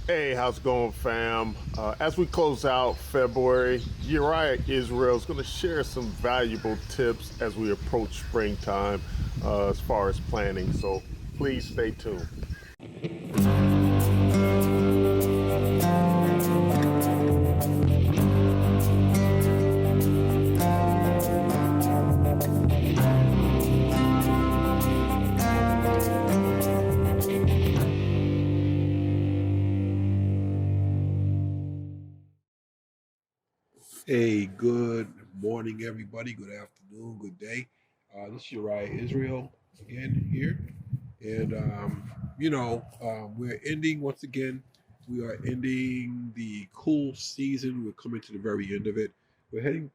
Hey, how's it going, fam? As we close out February, Uriah Israel is going to share some valuable tips as we approach springtime as far as planning. So please stay tuned. Hey, good morning, everybody. Good afternoon, good day. This is Uriah Israel again here. And, we're ending once again. We are ending the cool season. We're coming to the very end of it. We're heading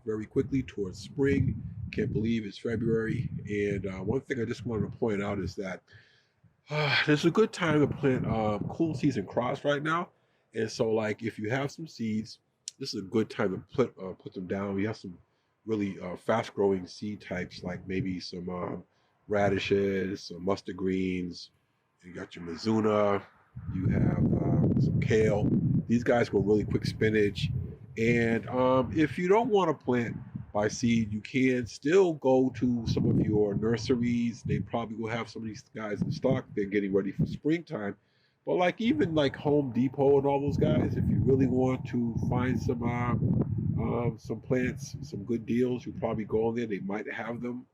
very quickly towards spring. Can't believe it's February. And one thing I just wanted to point out is that this is a good time to plant cool season crops right now. And so, like, if you have some seeds, this is a good time to put them down. We have some really fast growing seed types, like maybe some radishes, some mustard greens. You got your Mizuna. You have some kale. These guys grow really quick spinach. And if you don't want to plant by seed, you can still go to some of your nurseries. They probably will have some of these guys in stock. They're getting ready for springtime. But like even like Home Depot and all those guys, if you really want to find some plants, some good deals, you probably go in there. They might have them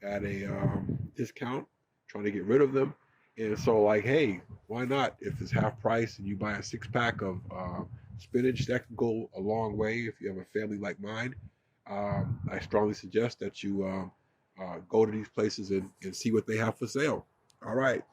at a discount, trying to get rid of them. And so, like, hey, why not? If it's half price and you buy a 6 pack of spinach, that can go a long way if you have a family like mine. I strongly suggest that you go to these places and see what they have for sale. All right.